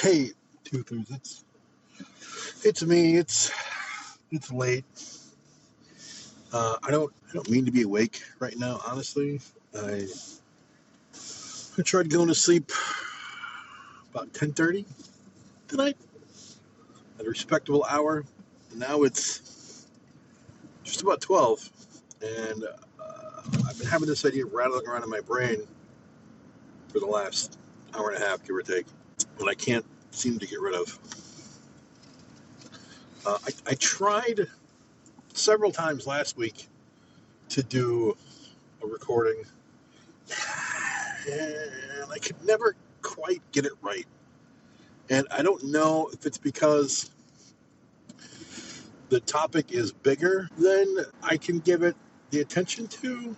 Hey, Toothers, it's me. It's late. I don't mean to be awake right now. Honestly, I tried going to sleep about 10:30 tonight at a respectable hour. And now it's just about 12, and I've been having this idea rattling around in my brain for the last hour and a half, give or take, that I can't seem to get rid of. I tried several times last week to do a recording, and I could never quite get it right. And I don't know if it's because the topic is bigger than I can give it the attention to,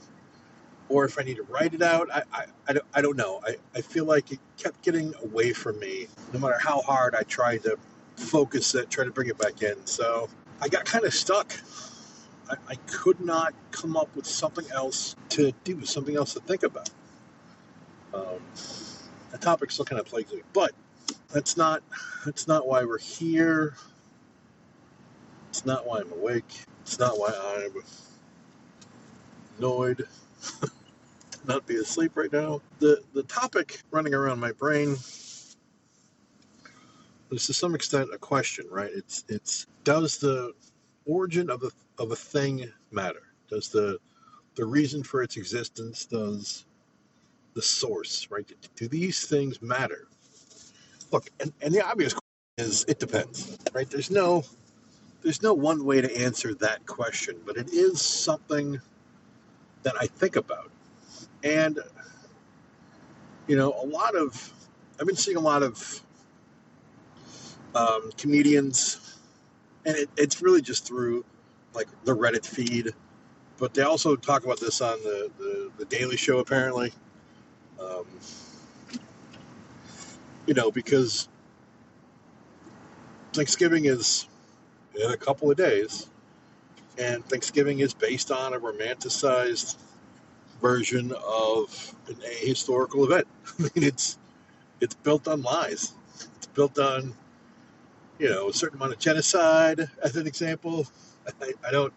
or if I need to write it out. I don't know. I feel like it kept getting away from me, no matter how hard I tried to focus it, try to bring it back in. So I got kind of stuck. I could not come up with something else to do, something else to think about. The topic still kind of plagues me, but that's not why we're here. It's not why I'm awake. It's not why I'm annoyed to not be asleep right now. The topic running around my brain is to some extent a question, right? It's does the origin of a thing matter? Does the reason for its existence, does the source, right? Do these things matter? Look, and the obvious question is it depends, right? There's no one way to answer that question, but it is something that I think about. And I've been seeing a lot of comedians, and it's really just through like the Reddit feed, but they also talk about this on the Daily Show apparently. Because Thanksgiving is in a couple of days, and Thanksgiving is based on a romanticized version of an ahistorical event. I mean, it's built on lies. It's built on, a certain amount of genocide, as an example. I don't,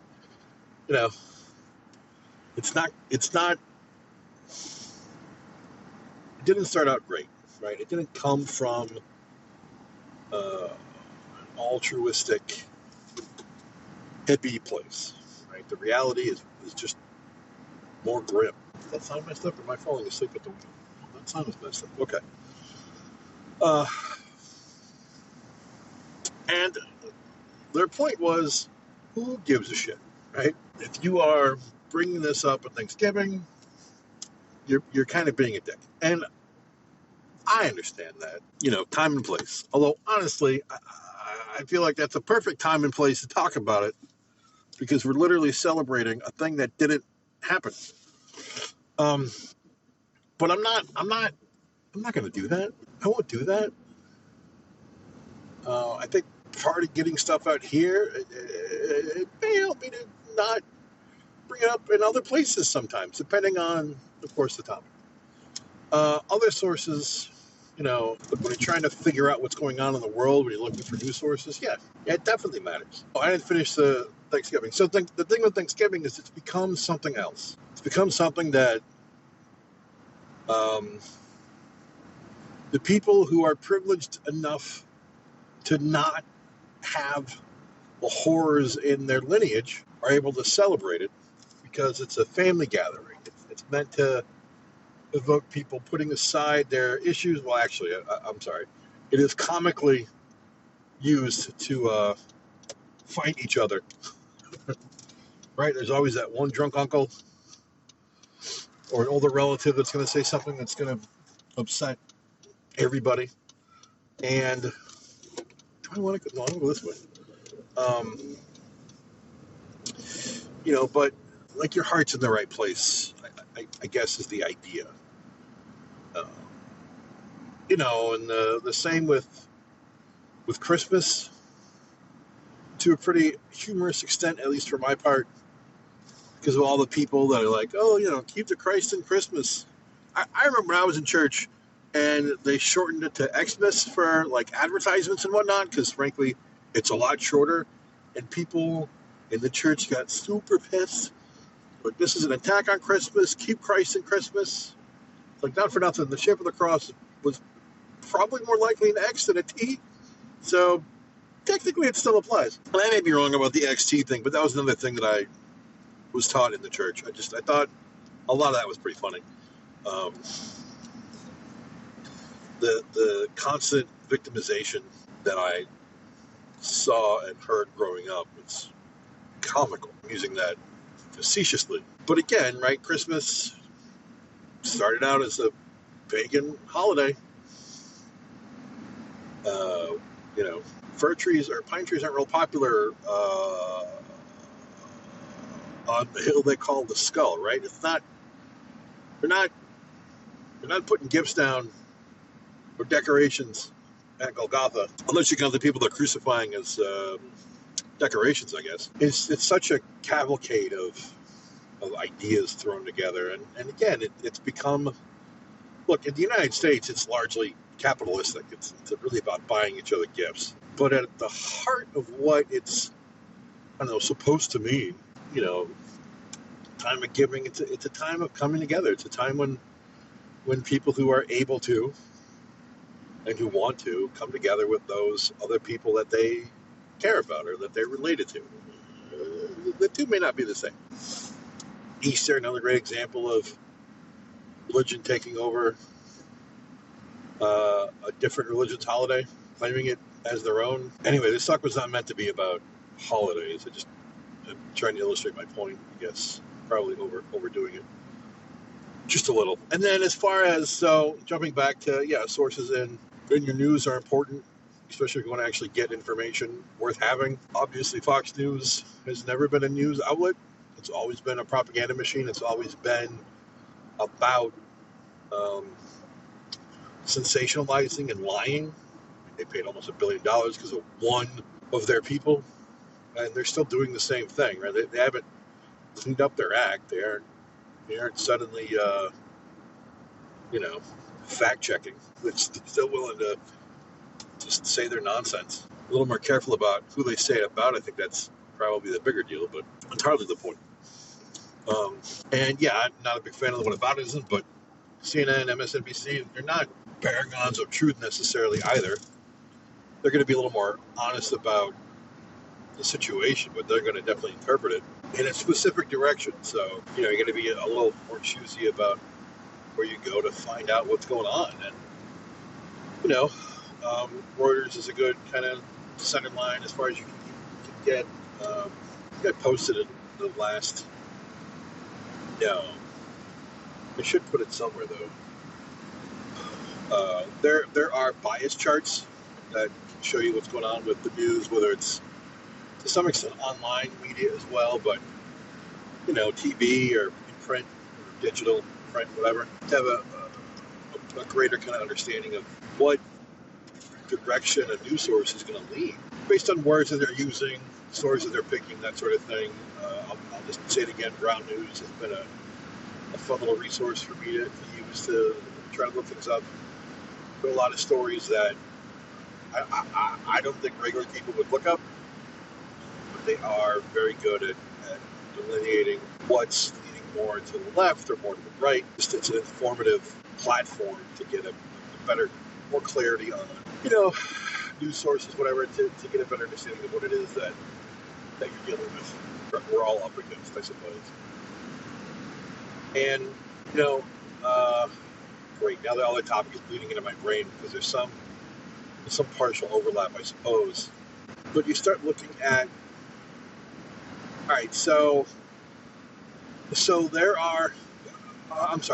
it's not, it didn't start out great, right? It didn't come from an altruistic, hippie place, right? The reality is just more grim. Is that sound messed up, or am I falling asleep at the wheel? That sound is messed up. Okay. And their point was, who gives a shit, right? If you are bringing this up at Thanksgiving, you're kind of being a dick. And I understand that, time and place. Although, honestly, I feel like that's a perfect time and place to talk about it, because we're literally celebrating a thing that didn't happen. But I'm not going to do that. I won't do that. I think part of getting stuff out here, it may help me to not bring it up in other places sometimes, depending on, of course, the topic. Other sources, when you're trying to figure out what's going on in the world, when you're looking for news sources, yeah, it definitely matters. I didn't finish the Thanksgiving. So the thing with Thanksgiving is it's become something else. It's become something that the people who are privileged enough to not have the horrors in their lineage are able to celebrate it, because it's a family gathering. It's meant to evoke people putting aside their issues. Well, actually, I'm sorry. It is comically used to fight each other. Right? There's always that one drunk uncle or an older relative that's going to say something that's going to upset everybody. And do I want to go? No, I'm going to go this way. But like your heart's in the right place, I guess is the idea. And the same with Christmas, to a pretty humorous extent, at least for my part, because of all the people that are like, oh, keep the Christ in Christmas. I remember when I was in church, and they shortened it to Xmas for like advertisements and whatnot, because frankly, it's a lot shorter, and people in the church got super pissed. But this is an attack on Christmas. Keep Christ in Christmas. Like, not for nothing, the shape of the cross was probably more likely an X than a T. So technically, it still applies. And I may be wrong about the XT thing, but that was another thing that I was taught in the church. I thought a lot of that was pretty funny. Um, the constant victimization that I saw and heard growing up was comical. I'm using that facetiously. But again, right, Christmas started out as a pagan holiday. You know, fir trees or pine trees aren't real popular on the hill they call the Skull, right? It's not. They're not putting gifts down or decorations at Golgotha, unless you count the people they're crucifying as decorations, I guess. It's such a cavalcade of ideas thrown together, and again, it's become. Look, in the United States, it's largely capitalistic. It's really about buying each other gifts. But at the heart of what it's, I don't know, supposed to mean, you know, time of giving, it's a time of coming together. It's a time when people who are able to and who want to come together with those other people that they care about or that they're related to. The two may not be the same. Easter, another great example of religion taking over a different religion's holiday, claiming it as their own. Anyway, this talk was not meant to be about holidays. I'm trying to illustrate my point, I guess. Probably overdoing it just a little. And then as far as, so jumping back to, sources in your news are important, especially if you want to actually get information worth having. Obviously, Fox News has never been a news outlet. It's always been a propaganda machine. It's always been about sensationalizing and lying. They paid almost $1 billion because of one of their people, and they're still doing the same thing, right? They haven't cleaned up their act. They aren't suddenly, fact checking. They're still willing to just say their nonsense. A little more careful about who they say it about. I think that's probably the bigger deal, but entirely the point. I'm not a big fan of the whataboutism, but CNN, MSNBC, they're not paragons of truth necessarily either. They're going to be a little more honest about the situation, but they're going to definitely interpret it in a specific direction. So, you're going to be a little more choosy about where you go to find out what's going on. And, Reuters is a good kind of center line as far as you can get. I think I posted it in the last. No, I should put it somewhere though. There are bias charts that can show you what's going on with the news, whether it's to some extent online media as well, but TV or in print or digital print, whatever, to have a greater kind of understanding of what direction a news source is going to lead based on words that they're using, stories that they're picking, that sort of thing. I'll just say it again, Brown News has been a fun little resource for me to use to try to look things up. There are a lot of stories that I don't think regular people would look up, but they are very good at delineating what's leaning more to the left or more to the right. Just it's an informative platform to get a better, more clarity on, news sources, whatever, to get a better understanding of what it is that you're dealing with. We're all up against, I suppose. And, great. Now that all the topic is bleeding into my brain because there's some partial overlap, I suppose. But you start looking at, all right, so there are,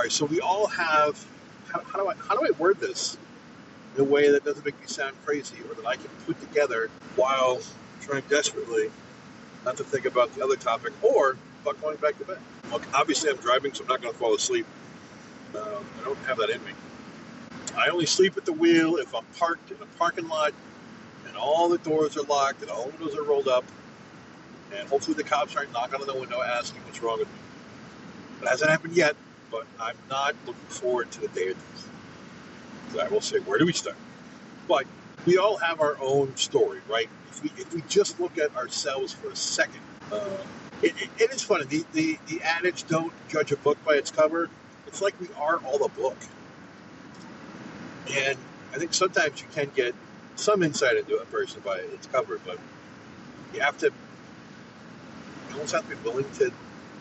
so we all have, how do I word this in a way that doesn't make me sound crazy or that I can put together while trying desperately not to think about the other topic or about going back to bed. Look, obviously I'm driving, so I'm not going to fall asleep. I don't have that in me. I only sleep at the wheel if I'm parked in a parking lot and all the doors are locked and all the windows are rolled up, and hopefully the cops aren't knocking on the window asking what's wrong with me. It hasn't happened yet, but I'm not looking forward to the day of this. I will say, where do we start? But we all have our own story, right? If we just look at ourselves for a second, it is funny. The adage, don't judge a book by its cover. It's like we are all a book. And I think sometimes you can get some insight into a person by its cover, but you almost have to be willing to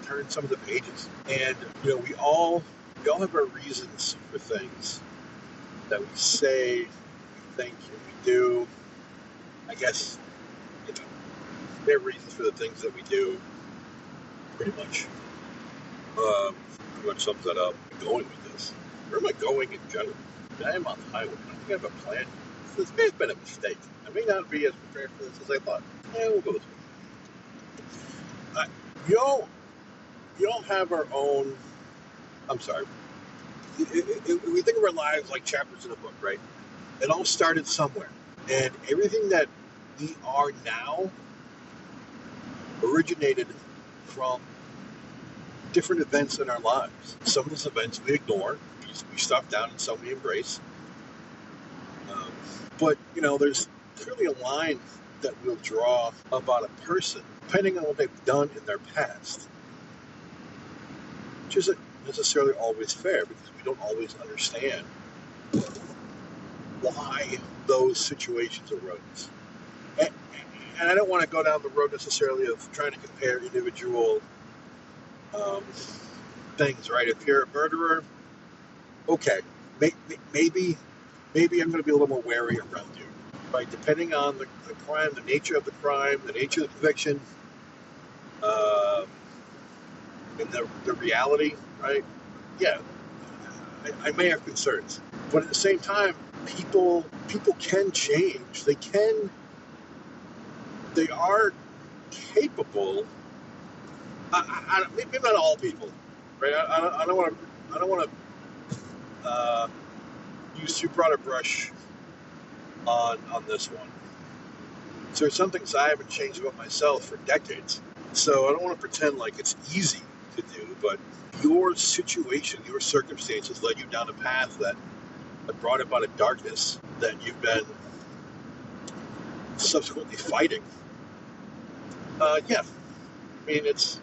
turn some of the pages. And, we all have our reasons for things that we say, we think, and we do. I guess, there are reasons for the things that we do, pretty much. Pretty much sums that up. I'm going with this. Where am I going in general? I am on the highway. I don't think I have a plan. This may have been a mistake. I may not be as prepared for this as I thought. Yeah, we'll go this way. We all have our own. I'm sorry. We think of our lives like chapters in a book, right? It all started somewhere. And everything that we are now originated from different events in our lives. Some of those events we ignore, we stuff down, and some we embrace. But, there's clearly a line that we'll draw about a person, depending on what they've done in their past, which isn't necessarily always fair, because we don't always understand why those situations arose. And I don't want to go down the road necessarily of trying to compare individual things, right? If you're a murderer, okay, maybe I'm going to be a little more wary around you, right? Depending on the crime, the nature of the crime, the nature of the conviction, and the reality, right? Yeah, I may have concerns, but at the same time, people can change. They are capable. Maybe not all people, right? I don't want to use too broad a brush on this one. So there's some things I haven't changed about myself for decades. So I don't want to pretend like it's easy to do, but your situation, your circumstances led you down a path that brought about a darkness that you've been subsequently fighting. Yeah, I mean, it's,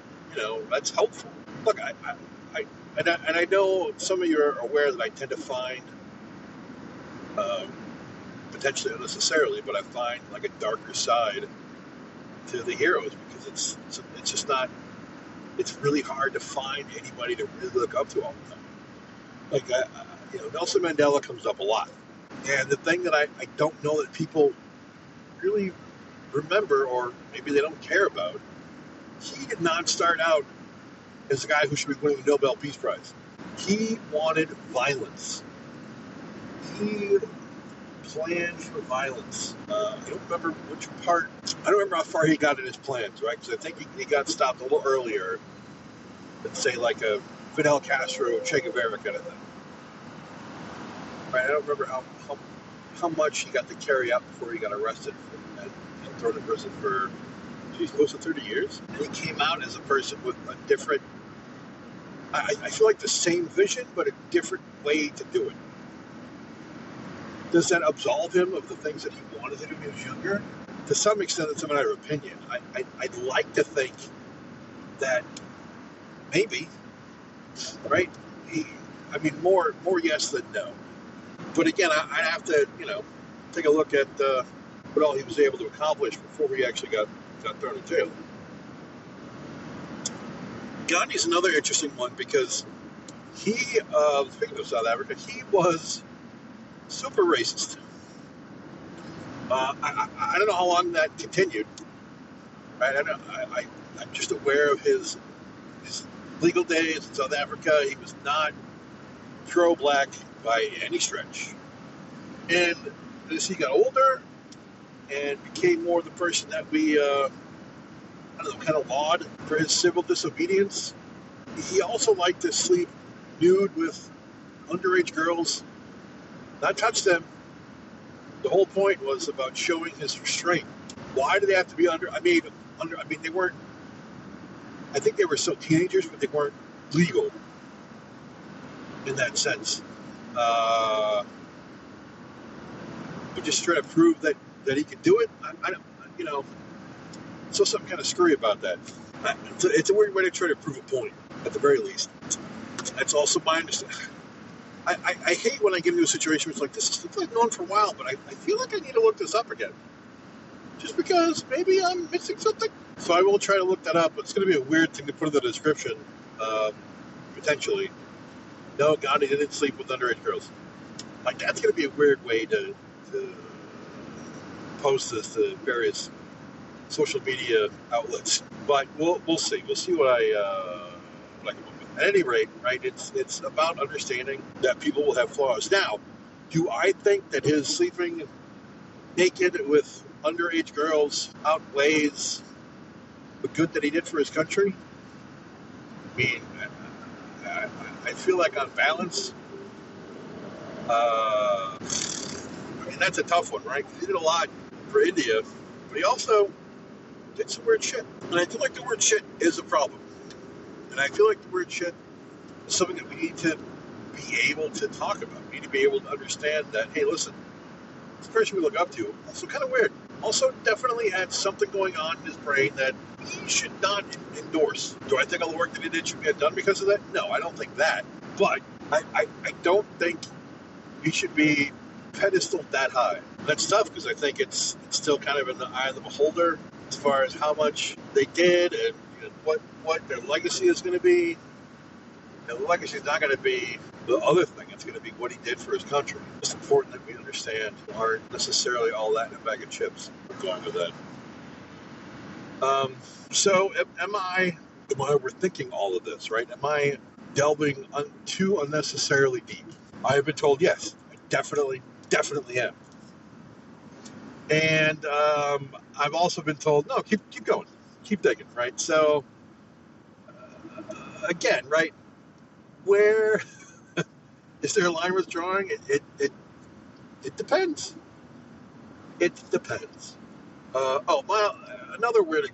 that's helpful. Look, I know some of you are aware that I tend to find, potentially unnecessarily, but I find like a darker side to the heroes, because it's just not, it's really hard to find anybody to really look up to all the time. Like, Nelson Mandela comes up a lot. And the thing that I don't know that people really remember, or maybe they don't care about, he did not start out as a guy who should be winning the Nobel Peace Prize. He wanted violence. He planned for violence. I don't remember which part. I don't remember how far he got in his plans, right? Because I think he got stopped a little earlier than, say, like a Fidel Castro, Che Guevara kind of thing. Right? I don't remember how much he got to carry out before he got arrested and thrown in prison for, close to 30 years. And he came out as a person with a different, I feel like the same vision, but a different way to do it. Does that absolve him of the things that he wanted to do when he was younger? To some extent, it's a matter of opinion. I'd like to think that maybe, right? More yes than no. But again, I'd have to, take a look at what all he was able to accomplish before he actually got thrown in jail. Gandhi's another interesting one, because he, speaking of South Africa, he was super racist. I don't know how long that continued. Right? I'm just aware of his legal days in South Africa. He was not pro-black by any stretch. And as he got older and became more the person that we, kind of laud for his civil disobedience, he also liked to sleep nude with underage girls, not touch them. The whole point was about showing his restraint. Why do they have to be under? They weren't. I think they were still teenagers, but they weren't legal in that sense. but just try to prove that he could do it. I don't, you know, so something kind of screwy about that. It's a weird way to try to prove a point, at the very least. That's also my understanding. I hate when I get into a situation where it's like, this is like known for a while, but I feel like I need to look this up again. Just because maybe I'm missing something. So I will try to look that up. It's going to be a weird thing to put in the description, potentially. No, Gandhi didn't sleep with underage girls. Like, that's going to be a weird way to post this to various social media outlets. But we'll see. We'll see what I come up with. At any rate, right, it's about understanding that people will have flaws. Now, do I think that his sleeping naked with underage girls outweighs the good that he did for his country? I mean, I feel like on balance, I mean, that's a tough one, right? He did a lot for India, but he also did some weird shit. And I feel like the word shit is a problem. And I feel like the word shit is something that we need to be able to talk about. We need to be able to understand that, hey, listen, this person we look up to, also kind of weird. Also definitely had something going on in his brain that he should not endorse. Do I think all the work that he did should get done because of that? No, I don't think that. But I don't think he should be pedestaled that high. That's tough because I think it's still kind of in the eye of the beholder as far as how much they did and what their legacy is going to be. And the legacy is not going to be the other thing. It's going to be what he did for his country. It's important that we understand aren't necessarily all that in a bag of chips. I'm going with that. So am I overthinking all of this, right? Am I delving too unnecessarily deep? I have been told yes. I definitely am. And I've also been told, no, keep going. Keep digging, right? So, again, right, where is there a line worth drawing? It depends. It depends. Another weird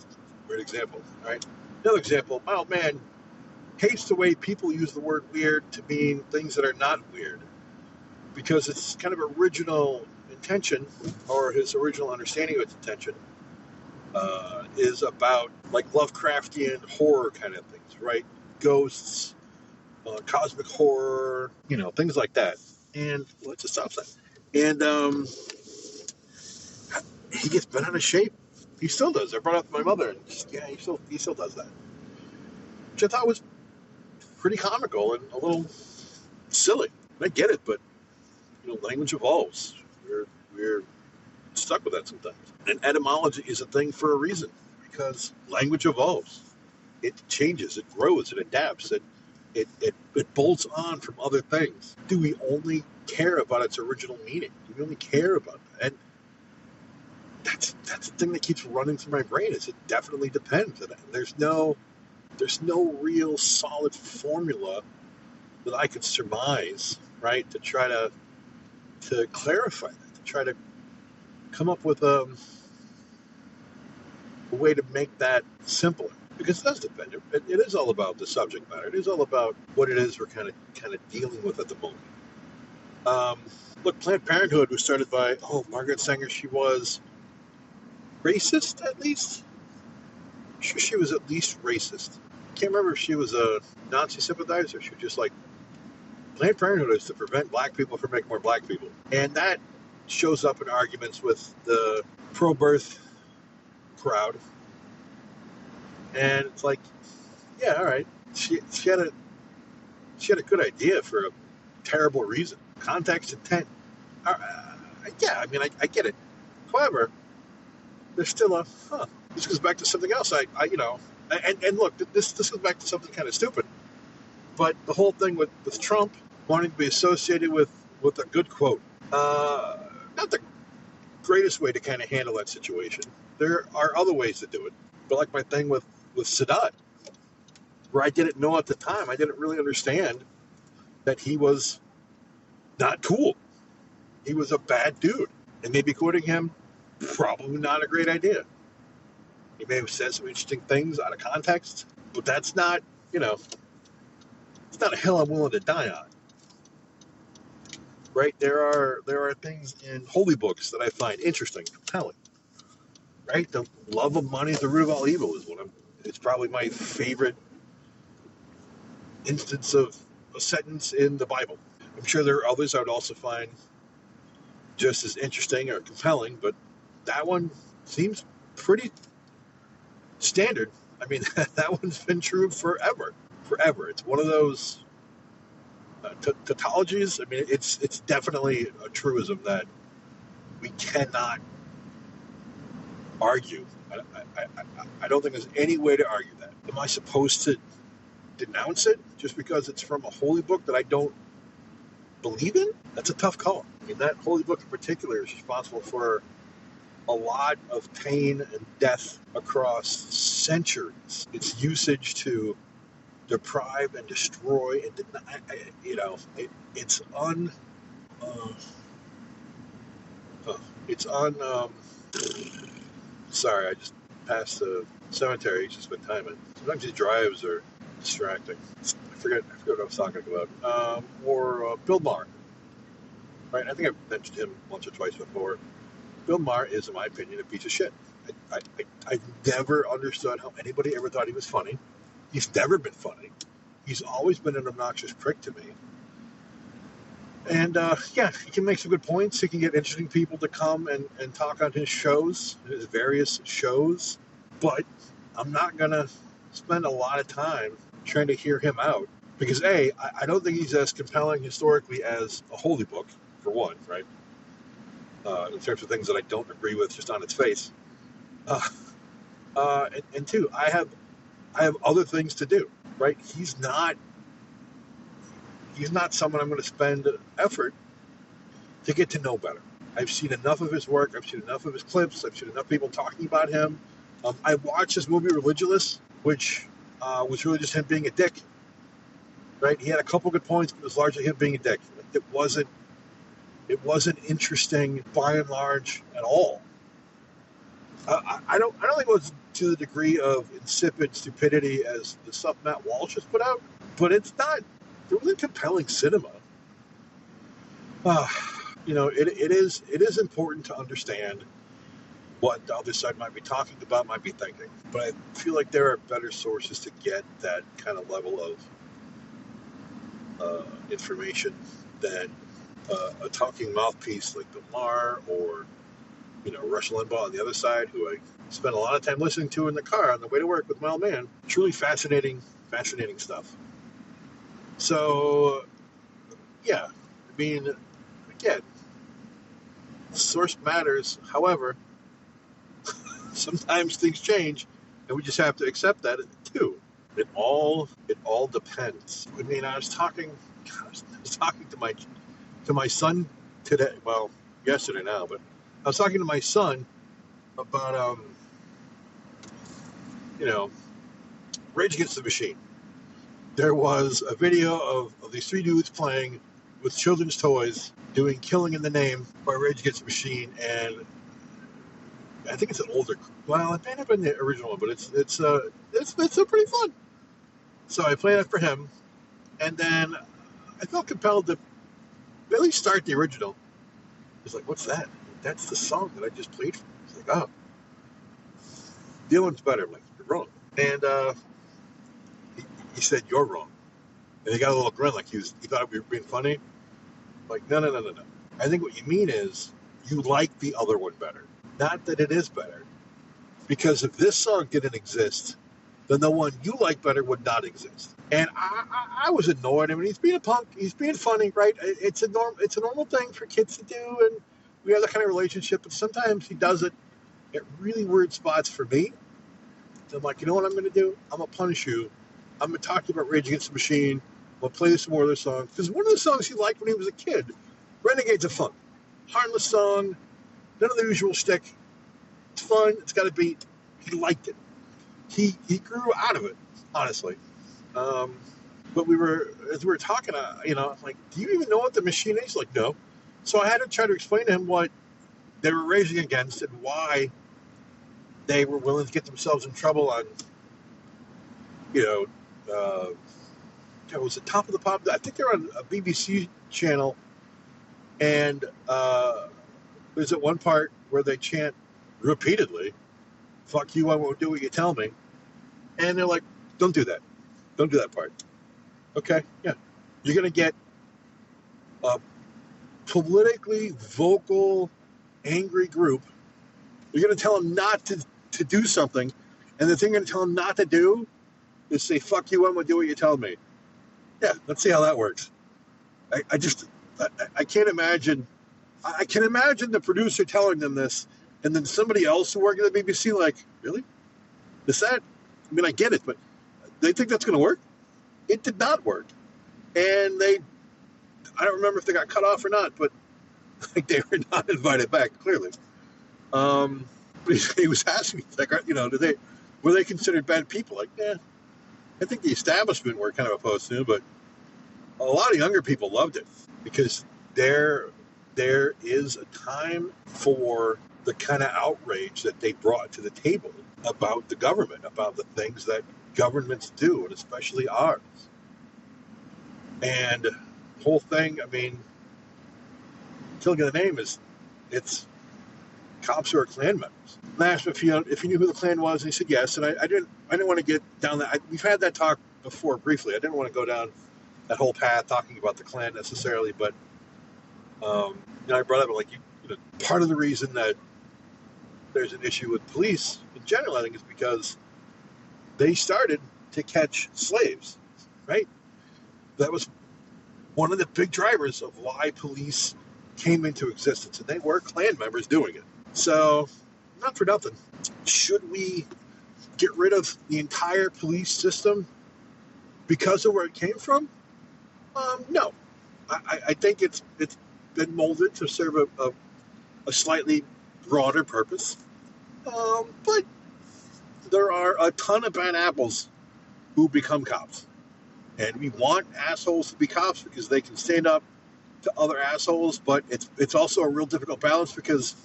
example, right? Another example, my old man hates the way people use the word weird to mean things that are not weird because it's kind of original intention, or his original understanding of its intention, is about like Lovecraftian horror kind of things, right? Ghosts, cosmic horror, things like that. And what's a stop sign? And he gets bent out of shape. He still does. I brought up my mother, and he still does that, which I thought was pretty comical and a little silly. And I get it, but language evolves. We're stuck with that sometimes. And etymology is a thing for a reason, because language evolves. It changes, it grows, it adapts, it bolts on from other things. Do we only care about its original meaning? Do we only care about that? And that's the thing that keeps running through my brain. Is it definitely depends. And there's no real solid formula that I could surmise, right, to try to clarify that, to try to come up with a way to make that simpler. Because it does depend. It is all about the subject matter. It is all about what it is we're kind of dealing with at the moment. Look, Planned Parenthood was started by Margaret Sanger. She was racist, at least. I'm sure she was at least racist. I can't remember if she was a Nazi sympathizer. She was just like, Planned Parenthood is to prevent black people from making more black people. And that shows up in arguments with the pro-birth crowd. And it's like, yeah, all right. She had a good idea for a terrible reason. Context, intent. Yeah, I mean, I get it. However, there's still this goes back to something else. And look, this goes back to something kind of stupid. But the whole thing with Trump wanting to be associated with a good quote, not the greatest way to kind of handle that situation. There are other ways to do it. But like my thing with Sadat, where I didn't know at the time, I didn't really understand that he was not cool. He was a bad dude. And maybe quoting him, probably not a great idea. He may have said some interesting things out of context, but that's not, it's not a hill I'm willing to die on. right? There are things in holy books that I find interesting, compelling, right? The love of money is the root of all evil is one of it's probably my favorite instance of a sentence in the Bible. I'm sure there are others I would also find just as interesting or compelling, but that one seems pretty standard. I mean, that one's been true forever. Forever. It's one of those tautologies. I mean, it's definitely a truism that we cannot argue. I don't think there's any way to argue that. Am I supposed to denounce it just because it's from a holy book that I don't believe in? That's a tough call. I mean, that holy book in particular is responsible for a lot of pain and death across centuries. Its usage to deprive and destroy and deny, it's uh, it's sorry, I just passed the cemetery to spend time in. Sometimes these drives are distracting. I forget what I was talking about. Or Bill Maher, right? I think I've mentioned him once or twice before. Bill Maher is, in my opinion, a piece of shit. I've never understood how anybody ever thought he was funny. He's never been funny. He's always been an obnoxious prick to me. And he can make some good points. He can get interesting people to come and talk on his shows, his various shows. But I'm not going to spend a lot of time trying to hear him out. Because A, I don't think he's as compelling historically as a holy book, for one, right? In terms of things that I don't agree with just on its face. And two, I have other things to do, right? He's not someone I'm going to spend effort to get to know better. I've seen enough of his work. I've seen enough of his clips. I've seen enough people talking about him. I watched his movie Religulous, which was really just him being a dick, right? He had a couple good points, but it was largely him being a dick. It wasn't interesting by and large at all. I don't think it was to the degree of insipid stupidity as the stuff Matt Walsh has put out, but it's not really compelling cinema. It is important to understand what the other side might be talking about, might be thinking. But I feel like there are better sources to get that kind of level of information than a talking mouthpiece like Bill Maher or Rush Limbaugh on the other side, who I spent a lot of time listening to in the car on the way to work with my old man. Truly fascinating stuff. So, yeah, I mean, again, source matters. However, sometimes things change, and we just have to accept that too. It all depends. I mean, I was talking to my son today. Well, yesterday now, but I was talking to my son about Rage Against the Machine. There was a video of these three dudes playing with children's toys, doing "Killing in the Name" by Rage Against the Machine, and I think it's an older. Well, it may not have been the original one, but it's pretty fun. So I played it for him, and then I felt compelled to at least start the original. He's like, "What's that?" That's the song that I just played for. He's like, "Oh, the other one's better." I'm like, "You're wrong." And he said, "You're wrong." And he got a little grin, like he thought we were being funny. I'm like, no. I think what you mean is you like the other one better. Not that it is better. Because if this song didn't exist, then the one you like better would not exist. And I was annoyed. I mean, he's being a punk. He's being funny, right? It's a normal thing for kids to do, and we have that kind of relationship. But sometimes he does it at really weird spots for me. So I'm like, you know what I'm going to do? I'm going to punish you. I'm going to talk to you about Rage Against the Machine. We'll play some more of their songs. Because one of the songs he liked when he was a kid, Renegades of Fun. Harmless song, none of the usual shtick. It's fun. It's got a beat. He liked it. He grew out of it, honestly. But as we were talking, I'm like, do you even know what the Machine is? He's like, no. So I had to try to explain to him what they were raging against and why they were willing to get themselves in trouble on, it was the Top of the Pop. I think they're on a BBC channel And there's at one part where they chant repeatedly, "Fuck you, I won't do what you tell me." And they're like, "Don't do that. Don't do that part." Okay, yeah. You're going to get a politically vocal, angry group. You're going to tell them not to do something, and the thing you're going to tell them not to do is say, "Fuck you, I'm going to do what you tell me." Yeah, let's see how that works. I can't imagine. I can imagine the producer telling them this, and then somebody else working at the BBC like, "Really? Is that?" I mean, I get it, but they think that's going to work? It did not work. And I don't remember if they got cut off or not, but like, they were not invited back, clearly. But he was asking me, like, were they considered bad people? Like, yeah, I think the establishment were kind of opposed to it, but a lot of younger people loved it because there is a time for the kind of outrage that they brought to the table about the government, about the things that governments do, and especially ours. And the whole thing, I mean, until I get the name, it's cops who are Klan members. And I asked him if he knew who the Klan was, and he said yes. And I didn't want to get down that. We've had that talk before briefly. I didn't want to go down that whole path talking about the Klan necessarily, but I brought up like part of the reason that there's an issue with police in general, I think, is because they started to catch slaves, right? That was one of the big drivers of why police came into existence, and they were Klan members doing it. So, not for nothing. Should we get rid of the entire police system because of where it came from? No. I think it's been molded to serve a slightly broader purpose. But there are a ton of bad apples who become cops. And we want assholes to be cops because they can stand up to other assholes, but it's also a real difficult balance because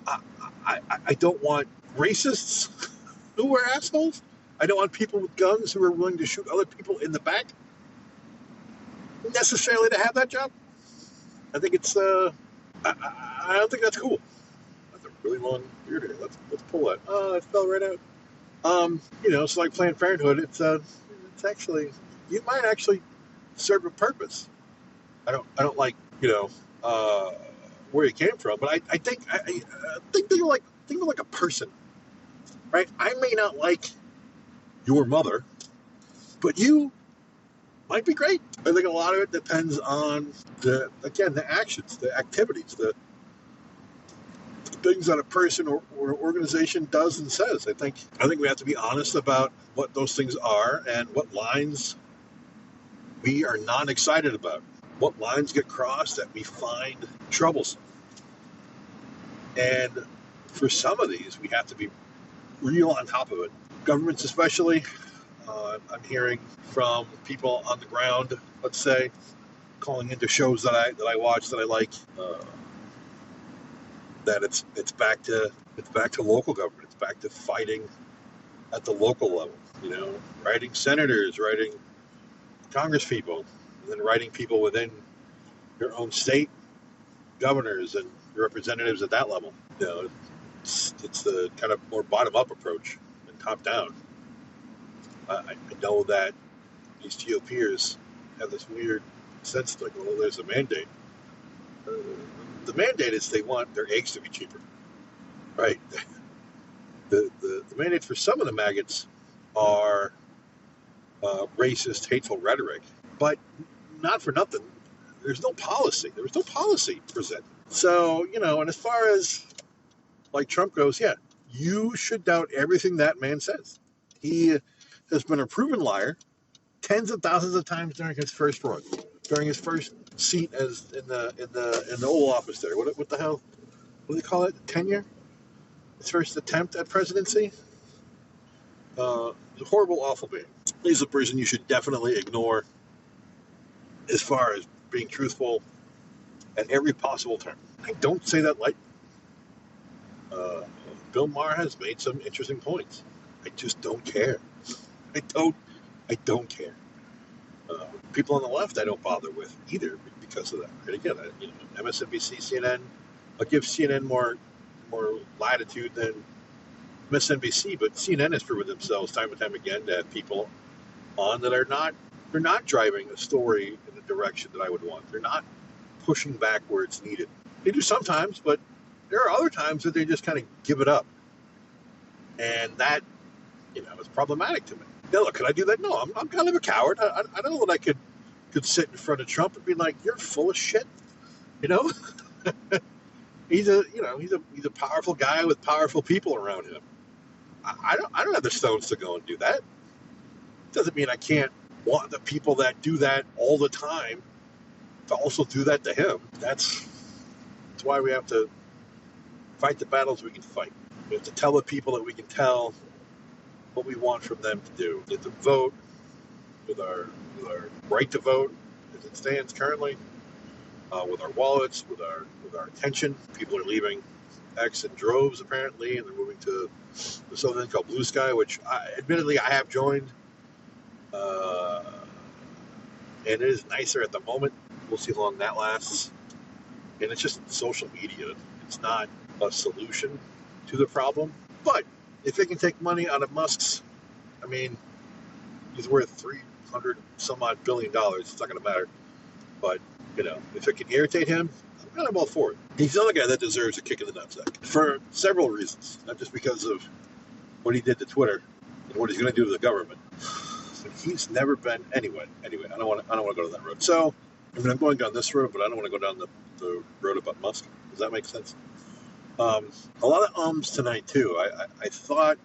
I don't want racists who are assholes. I don't want people with guns who are willing to shoot other people in the back necessarily to have that job. I think it's I don't think that's cool. That's a really long beard here. Let's pull that. Oh, it fell right out. It's like Planned Parenthood. It's actually, you might actually serve a purpose. I don't like where you came from, but I think think of like a person, right? I may not like your mother, but you might be great. I think a lot of it depends on the actions, the activities, the things that a person or organization does and says. I think we have to be honest about what those things are and what lines we are not excited about. What lines get crossed that we find troublesome. And for some of these, we have to be real on top of it. Governments especially, I'm hearing from people on the ground, let's say, calling into shows that I watch that I like, that it's back to local government. It's back to fighting at the local level. Writing senators, writing congresspeople, and then writing people within your own state, governors and representatives at that level. It's the kind of more bottom-up approach than top-down. I know that these GOPers have this weird sense like, well, there's a mandate. The mandate is they want their eggs to be cheaper, right? The mandate for some of the maggots are racist, hateful rhetoric, but not for nothing. There's no policy. There was no policy presented. So, and as far as like Trump goes, yeah, you should doubt everything that man says. He has been a proven liar tens of thousands of times during his first run, during his first seat as in the Oval Office there. What the hell? What do they call it? Tenure? His first attempt at presidency? He's a horrible, awful being. He's a person you should definitely ignore as far as being truthful at every possible turn. I don't say that lightly. Bill Maher has made some interesting points. I just don't care. I don't care. People on the left I don't bother with either because of that. And again, MSNBC, CNN, I'll give CNN more latitude than MSNBC, but CNN has proven themselves time and time again to have people on that they're not driving a story in the direction that I would want. They're not pushing back where it's needed. They do sometimes, but there are other times that they just kind of give it up. And that, is problematic to me. Now, look, could I do that? No, I'm kind of a coward. I don't know that I could sit in front of Trump and be like, "You're full of shit," He's a powerful guy with powerful people around him. I don't have the stones to go and do that. Doesn't mean I can't want the people that do that all the time to also do that to him. That's why we have to fight the battles we can fight. We have to tell the people that we can tell what we want from them to do. We have to vote with our right to vote as it stands currently, with our wallets, with our attention. People are leaving X in droves apparently, and they're moving to something called Blue Sky, which admittedly I have joined, and it is nicer at the moment. We'll see how long that lasts. And it's just social media. It's not a solution to the problem. But if they can take money out of Musk's, he's worth 300 some odd billion dollars. It's not going to matter. But, if it can irritate him, I'm kind of all for it. He's another guy that deserves a kick in the nutsack for several reasons, not just because of what he did to Twitter and what he's going to do to the government. He's never been anyway. I don't want to go down that road. So, I'm going down this road, but I don't want to go down the road about Musk. Does that make sense? A lot of ums tonight too. I thought,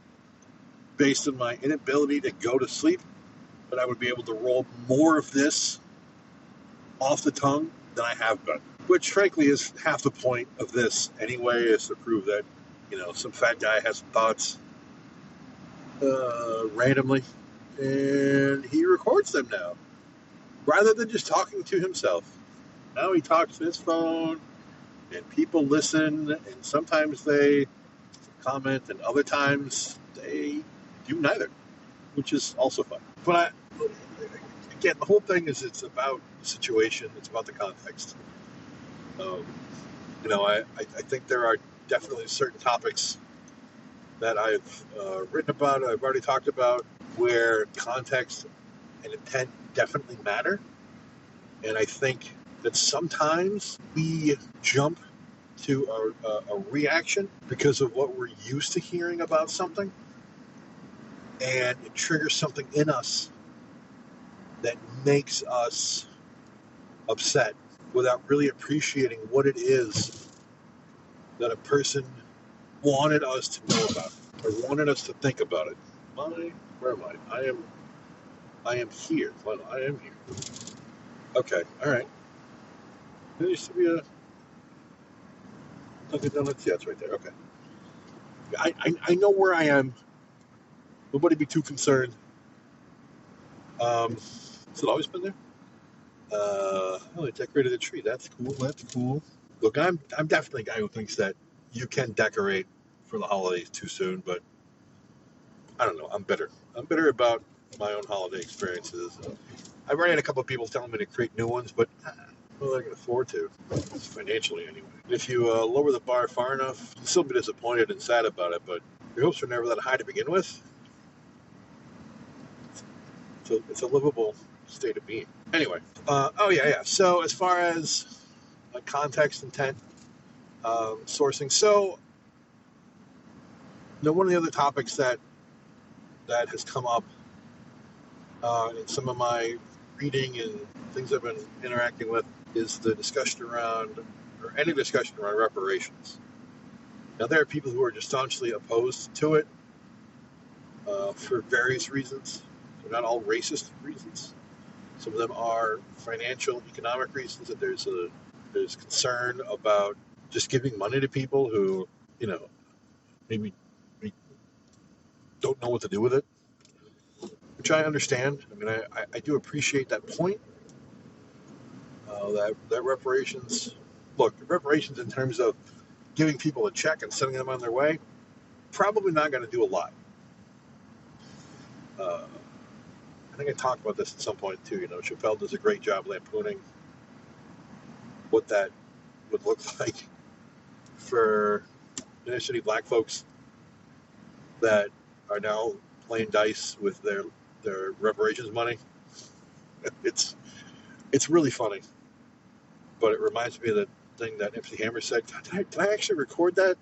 based on my inability to go to sleep, that I would be able to roll more of this off the tongue than I have been. Which, frankly, is half the point of this anyway, is to prove that, some fat guy has some thoughts randomly, and he records them now, rather than just talking to himself. Now he talks to his phone, and people listen, and sometimes they comment, and other times they do neither, which is also fun. But again, the whole thing is it's about the situation, it's about the context. I think there are definitely certain topics that I've written about, I've already talked about, where context and intent definitely matter. And I think that sometimes we jump to a reaction because of what we're used to hearing about something, and it triggers something in us that makes us upset without really appreciating what it is that a person wanted us to know about or wanted us to think about it. Where am I? I am here. Well, I am here. Okay, all right. There used to be a Dunkin' Donuts. Yeah, it's right there. Okay. I know where I am. Nobody be too concerned. Has it always been there? They decorated the tree. That's cool. Look, I'm definitely a guy who thinks that you can decorate for the holidays too soon, but I don't know. I'm bitter. I'm bitter about my own holiday experiences. I've already had a couple of people telling me to create new ones, but I can afford to, financially anyway. If you lower the bar far enough, you'll still be disappointed and sad about it, but your hopes are never that high to begin with. So it's a livable state of being. Anyway, so as far as context, intent, sourcing, so one of the other topics that has come up in some of my reading and things I've been interacting with is the discussion around, or any discussion around, reparations. Now, there are people who are just staunchly opposed to it for various reasons. They're not all racist reasons. Some of them are financial, economic reasons, that there's concern about just giving money to people who, maybe don't know what to do with it, which I understand. I do appreciate that point. That reparations, reparations in terms of giving people a check and sending them on their way, probably not going to do a lot. I think I talked about this at some point too. Chappelle does a great job lampooning what that would look like for inner city black folks that are now playing dice with their reparations money. It's really funny, but it reminds me of the thing that MC Hammer said. God, did I actually record that?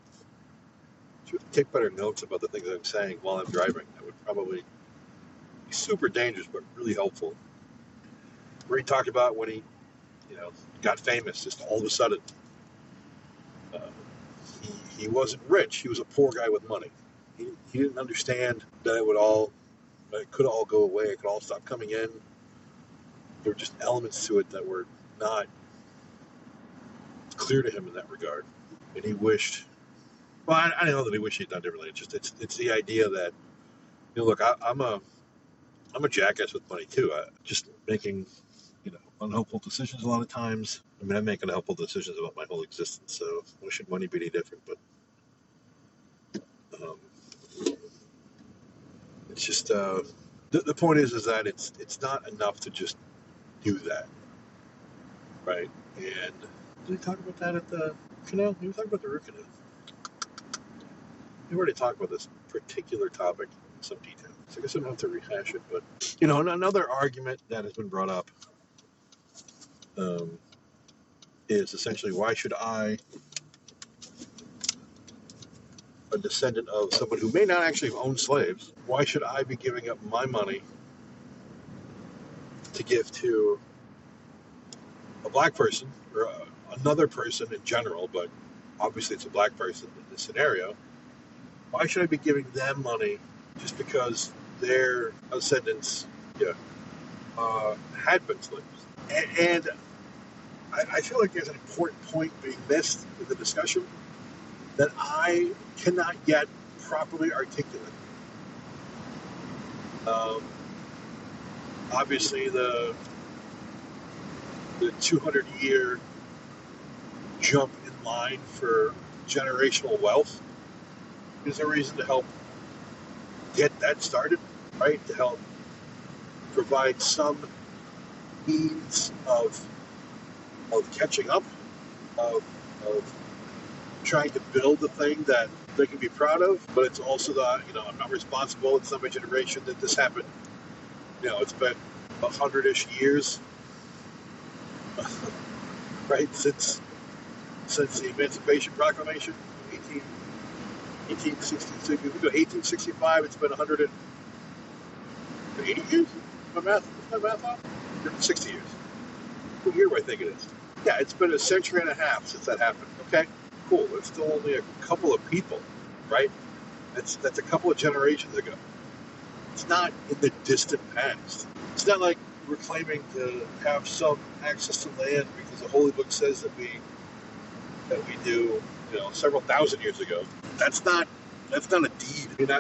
I should take better notes about the things that I'm saying while I'm driving. That would probably be super dangerous, but really helpful. Where he talked about when he, got famous, just all of a sudden. Uh, he wasn't rich. He was a poor guy with money. He didn't understand that it could all go away. It could all stop coming in. There were just elements to it that were not clear to him in that regard. And he wished, well, I don't know that he wished he'd done differently. It's the idea that, look, I'm a jackass with money too. Just making, unhelpful decisions a lot of times. I mean, I'm making unhelpful decisions about my whole existence. So why should money be any different? But it's just the point is that it's not enough to just do that, right? And did we talk about that at the Canal? Did we talk about the root canal? We already talked about this particular topic in some detail, so I guess I don't have to rehash it. But another argument that has been brought up is essentially, why should I, a descendant of someone who may not actually have owned slaves, why should I be giving up my money to give to a black person or another person in general, but obviously it's a black person in this scenario? Why should I be giving them money just because their descendants had been slaves? And I feel like there's an important point being missed in the discussion that I cannot yet properly articulate. Obviously, the 200-year jump in line for generational wealth is a reason to help get that started, right? To help provide some means of catching up, of trying to build a thing that they can be proud of. But it's also I'm not responsible. It's not my generation that this happened. It's been 100-ish years, right, since the Emancipation Proclamation, 1865. It's been 180 years. My math off? 60 years. What year do I think it is? Yeah, it's been a century and a half since that happened. Okay, cool. It's still only a couple of people, right? That's a couple of generations ago. It's not in the distant past. It's not like we're claiming to have some access to land because the Holy Book says that we do, several thousand years ago. That's not a deed. I mean,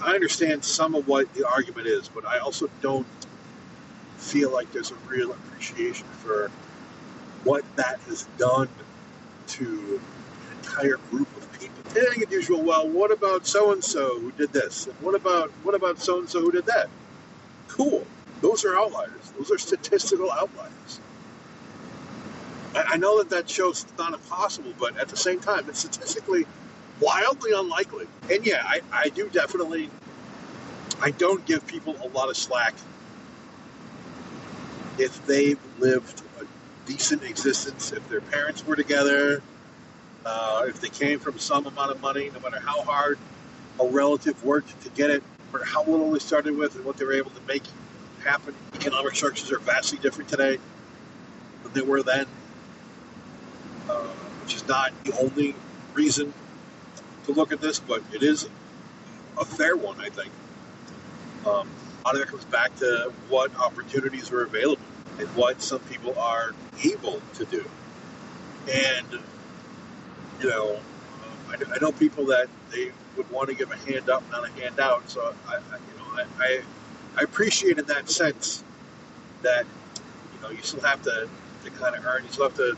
I understand some of what the argument is, but I also don't feel like there's a real appreciation for what that has done to an entire group of people. And usual, well, what about so-and-so who did this? And what about so-and-so who did that? Cool. Those are outliers. Those are statistical outliers. I know that shows it's not impossible, but at the same time, it's statistically wildly unlikely. And yeah, I do definitely, I don't give people a lot of slack if they've lived a decent existence, if their parents were together, if they came from some amount of money, no matter how hard a relative worked to get it, no matter how little they started with and what they were able to make happen. Economic structures are vastly different today than they were then, which is not the only reason to look at this, but it is a fair one, I think. A lot of it comes back to what opportunities were available and what some people are able to do. And, I know people that they would want to give a hand up, not a handout. So I appreciate in that sense that, you still have to kind of earn, you still have to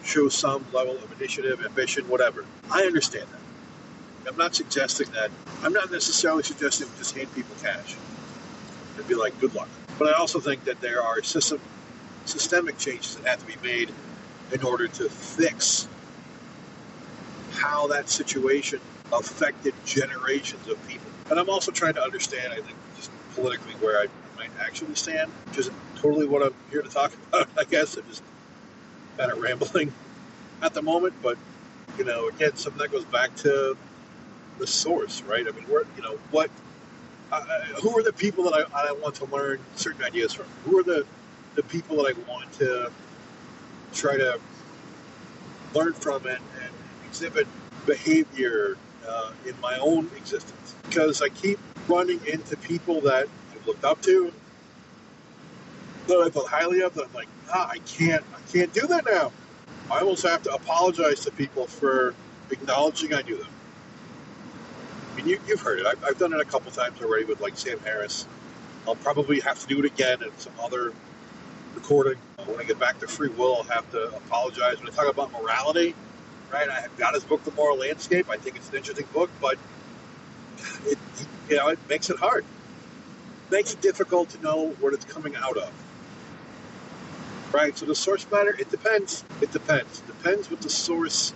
show some level of initiative, ambition, whatever. I understand that. I'm not necessarily suggesting just hand people cash and be like, good luck. But I also think that there are systemic changes that have to be made in order to fix how that situation affected generations of people. And I'm also trying to understand, I think, just politically where I might actually stand, which isn't totally what I'm here to talk about, I guess. I'm just kind of rambling at the moment, but, again, something that goes back to the source, right? I mean, who are the people that I want to learn certain ideas from? Who are the people that I want to try to learn from and exhibit behavior in my own existence? Because I keep running into people that I've looked up to, that I thought highly of, that I'm like, I can't do that now. I almost have to apologize to people for acknowledging I knew them. I mean, you've heard it. I've done it a couple times already with like Sam Harris. I'll probably have to do it again in some other recording. When I get back to free will, I'll have to apologize. When I talk about morality, right? I have got his book, The Moral Landscape. I think it's an interesting book, but it makes it hard. It makes it difficult to know what it's coming out of. Right? So the source matter, it depends. It depends. It depends what the source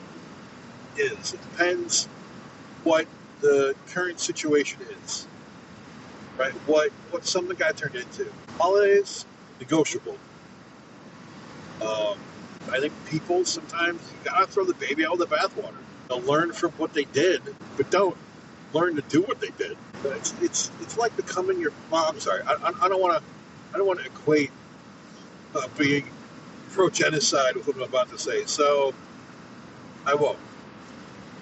is. It depends what the current situation is. Right? What something got turned into. Holidays, negotiable. I think people sometimes, you gotta throw the baby out with the bathwater. They'll learn from what they did, but don't learn to do what they did. It's like becoming your. Well, I'm sorry. I don't want to equate being pro-genocide with what I'm about to say. So I won't.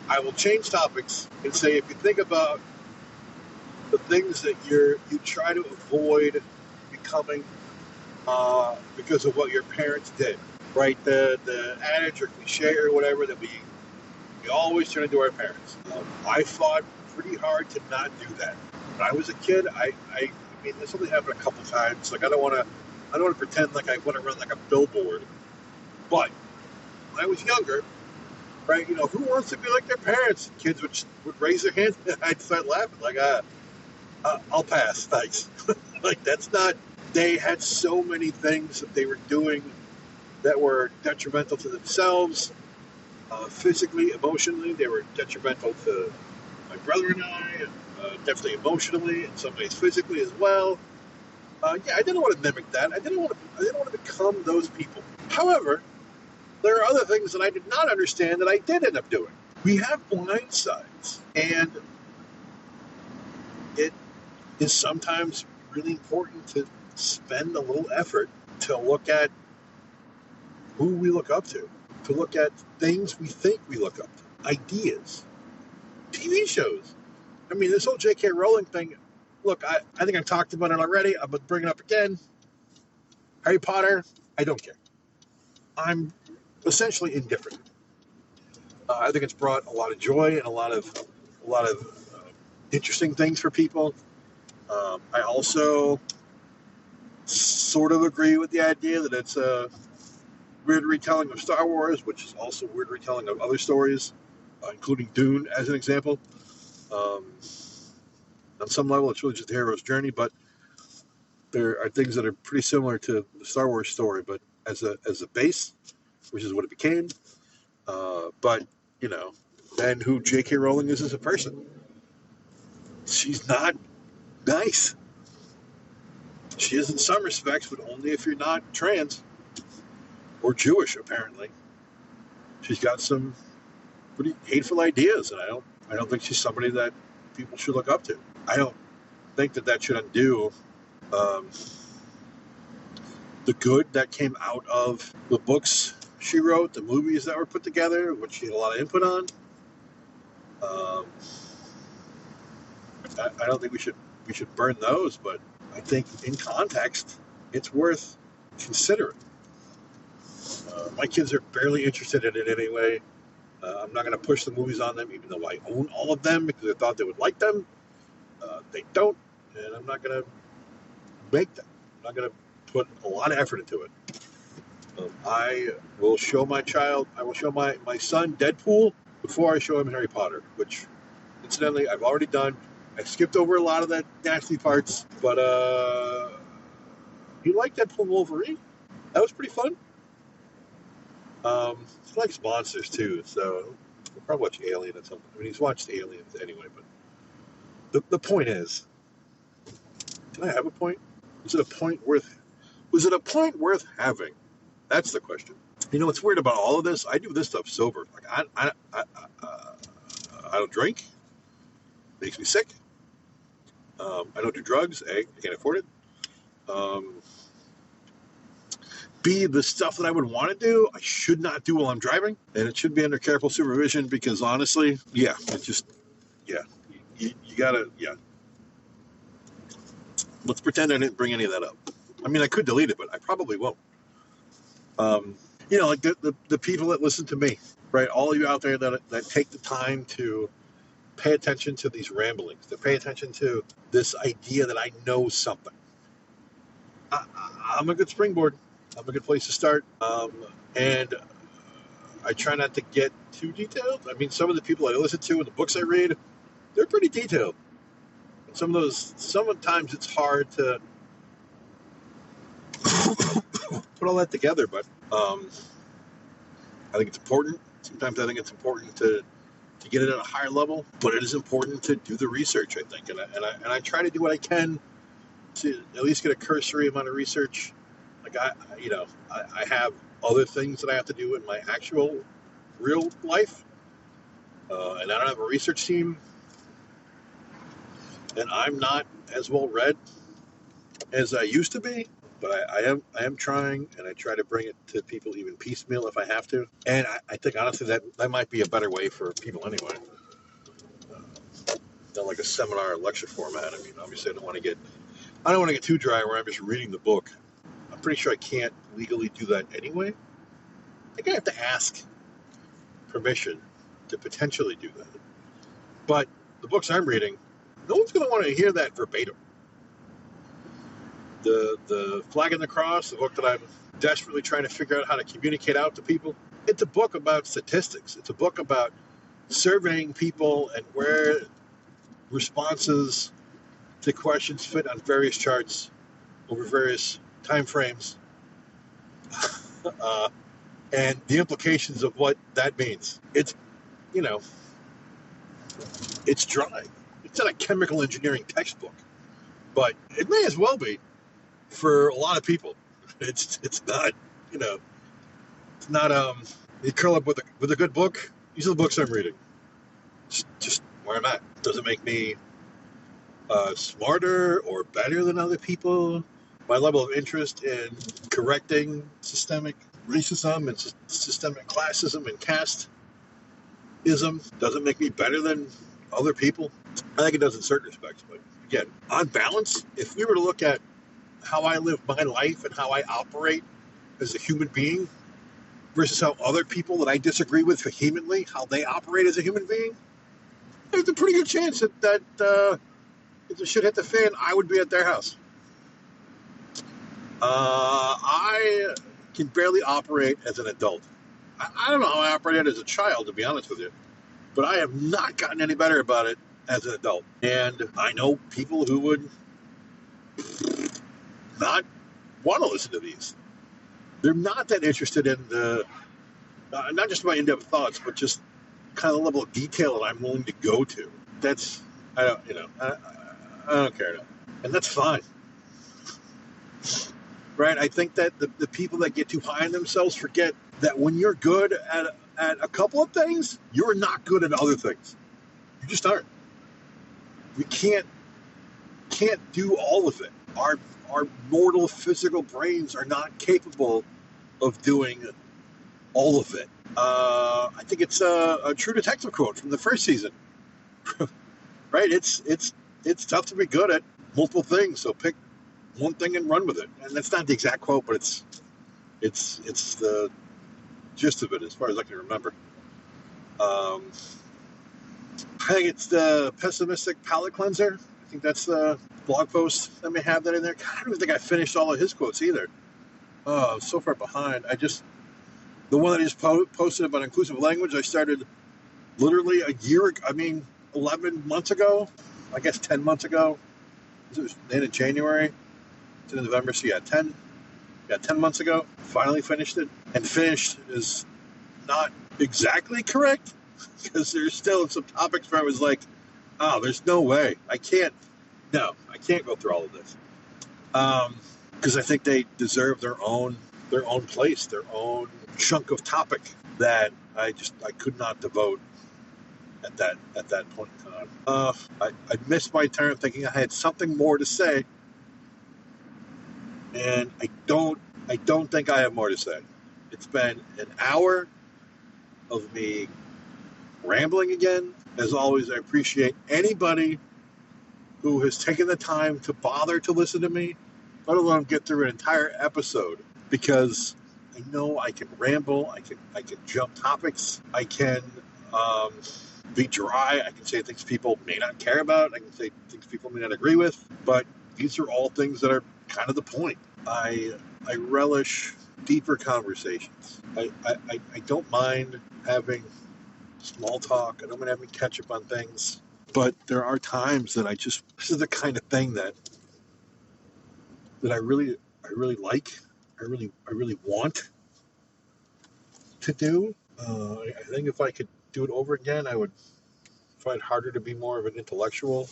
I will change topics and say, if you think about the things that you try to avoid becoming because of what your parents did, right? The adage or cliche or whatever that we always turn into our parents. I fought pretty hard to not do that. When I was a kid, I mean, this only happened a couple times. Like, I don't want to pretend like I went around like a billboard. But when I was younger, right, who wants to be like their parents? Kids would raise their hands, and I'd start laughing, like, I'll pass, thanks. Like, that's not, they had so many things that they were doing that were detrimental to themselves, physically, emotionally. They were detrimental to my brother and I, and definitely emotionally, in some ways physically as well. I didn't want to mimic that. I didn't want to become those people. However, there are other things that I did not understand that I did end up doing. We have blind sides, and it is sometimes really important to spend a little effort to look at who we look up to look at things we think we look up to, ideas, TV shows. I mean, this whole J.K. Rowling thing, look, I think I've talked about it already. I'm going to bring it up again. Harry Potter, I don't care. I'm essentially indifferent. I think it's brought a lot of joy and a lot of interesting things for people. I also sort of agree with the idea that it's a weird retelling of Star Wars, which is also a weird retelling of other stories, including Dune as an example. On some level, it's really just the hero's journey, but there are things that are pretty similar to the Star Wars story, but as a base, which is what it became. But, then who J.K. Rowling is as a person. She's not nice. She is in some respects, but only if you're not trans or Jewish, apparently. She's got some pretty hateful ideas, and I don't think she's somebody that people should look up to. I don't think that should undo the good that came out of the books she wrote, the movies that were put together, which she had a lot of input on. I don't think we should burn those, but I think in context, it's worth considering. My kids are barely interested in it anyway. I'm not going to push the movies on them, even though I own all of them because I thought they would like them. They don't, and I'm not going to make them. I'm not going to put a lot of effort into it. I will show my son Deadpool before I show him Harry Potter, which, incidentally, I've already done. I skipped over a lot of the nasty parts, but he liked Deadpool and Wolverine. That was pretty fun. He likes monsters too, so we'll probably watch Alien at some point. I mean, he's watched Aliens anyway, but the point is, did I have a point? Was it a point worth having? That's the question. You know what's weird about all of this? I do this stuff sober. Like I don't drink. Makes me sick. I don't do drugs. A, I can't afford it. B, the stuff that I would want to do, I should not do while I'm driving, and it should be under careful supervision because honestly, yeah, it just, yeah, you gotta, yeah. Let's pretend I didn't bring any of that up. I mean, I could delete it, but I probably won't. You know, like the people that listen to me, right? All of you out there that take the time to pay attention to these ramblings, to pay attention to this idea that I know something. I'm a good springboard. I'm a good place to start. And I try not to get too detailed. I mean, some of the people I listen to and the books I read, they're pretty detailed. And sometimes it's hard to put all that together, but I think it's important. Sometimes I think it's important to get it at a higher level, but it is important to do the research, I think. And I try to do what I can to at least get a cursory amount of research. Like I have other things that I have to do in my actual real life, and I don't have a research team, and I'm not as well read as I used to be. But I am trying, and I try to bring it to people even piecemeal if I have to. And I think honestly that might be a better way for people anyway. Not like a seminar or lecture format. I mean, obviously I don't want to get too dry where I'm just reading the book. I'm pretty sure I can't legally do that anyway. I think I have to ask permission to potentially do that. But the books I'm reading, no one's going to want to hear that verbatim. The Flag and the Cross, the book that I'm desperately trying to figure out how to communicate out to people, it's a book about statistics. It's a book about surveying people and where responses to questions fit on various charts over various time frames, and the implications of what that means. It's dry. It's not a chemical engineering textbook, but it may as well be for a lot of people. It's not, it's not. You curl up with a good book. These are the books I'm reading. Just where I'm at. Doesn't make me smarter or better than other people. My level of interest in correcting systemic racism and systemic classism and casteism doesn't make me better than other people. I think it does in certain respects, but again, on balance, if we were to look at how I live my life and how I operate as a human being versus how other people that I disagree with vehemently, how they operate as a human being, there's a pretty good chance that if the shit hit the fan, I would be at their house. I can barely operate as an adult. I don't know how I operated as a child, to be honest with you, but I have not gotten any better about it as an adult. And I know people who would not want to listen to these. They're not that interested in the, not just my in-depth thoughts, but just kind of the level of detail that I'm willing to go to. That's, I don't care enough. And that's fine. Right? I think that the people that get too high on themselves forget that when you're good at a couple of things, you're not good at other things. You just aren't. We can't do all of it. Our mortal physical brains are not capable of doing all of it. I think it's a True Detective quote from the first season. Right? It's tough to be good at multiple things, so pick one thing and run with it. And that's not the exact quote, but it's the gist of it as far as I can remember. I think it's the Pessimistic Palate Cleanser. I think that's the blog post that may have that in there. God, I don't even think I finished all of his quotes either. Oh, I'm so far behind. The one that I just posted about inclusive language, I started literally 11 months ago. I guess 10 months ago. It was the end of January. It's in November, so yeah, 10 Yeah, 10 months ago. Finally finished it. And finished is not exactly correct because there's still some topics where I was like, oh, there's no way. I can't go through all of this. Because I think they deserve their own place, their own chunk of topic that I could not devote at that point in time. I missed my turn thinking I had something more to say, and I don't think I have more to say. It's been an hour of me rambling again. As always, I appreciate anybody who has taken the time to bother to listen to me, let alone get through an entire episode, because I know I can ramble, I can jump topics, I can be dry, I can say things people may not care about, I can say things people may not agree with, but these are all things that are kind of the point. I relish deeper conversations. I don't mind having small talk, I don't mind having catch up on things. But there are times that this is the kind of thing that I really like, I really want to do. I think if I could do it over again, I would find it harder to be more of an intellectual,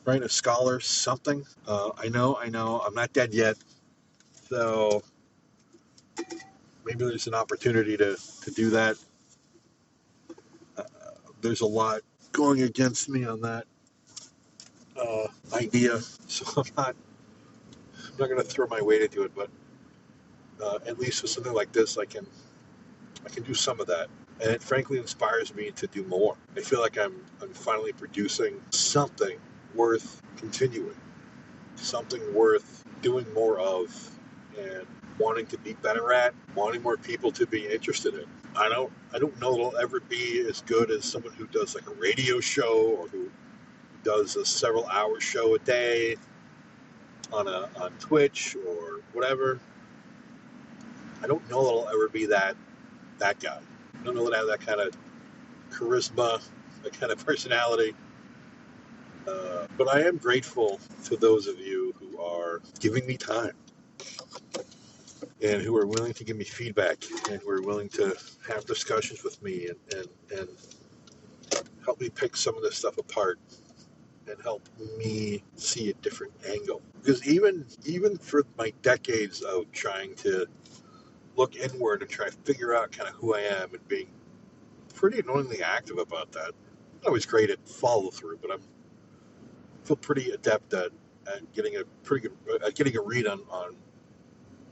right? A scholar, something. I know, I'm not dead yet, so maybe there's an opportunity to do that. There's a lot going against me on that idea, so I'm not going to throw my weight into it, but at least with something like this, I can do some of that, and it frankly inspires me to do more. I feel like I'm finally producing something worth continuing, something worth doing more of, and wanting to be better at, wanting more people to be interested in. I don't know it'll ever be as good as someone who does like a radio show or who does a several hour show a day on Twitch or whatever. I don't know it'll ever be that guy. I don't know that I have that kind of charisma, that kind of personality. But I am grateful to those of you who are giving me time and who are willing to give me feedback and who are willing to have discussions with me and help me pick some of this stuff apart and help me see a different angle. Because even for my decades of trying to look inward and try to figure out kind of who I am and being pretty annoyingly active about that. I'm not always great at follow through, but I feel pretty adept at getting a read on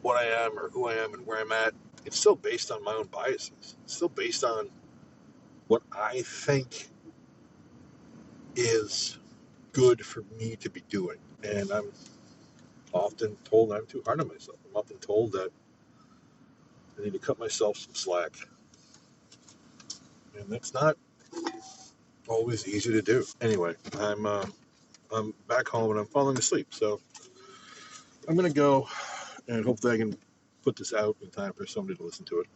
what I am or who I am and where I'm at. It's still based on my own biases. It's still based on what I think is good for me to be doing. And I'm often told I'm too hard on myself. I'm often told that I need to cut myself some slack. And that's not always easy to do. Anyway, I'm back home and I'm falling asleep. So I'm going to go and hopefully I can put this out in time for somebody to listen to it.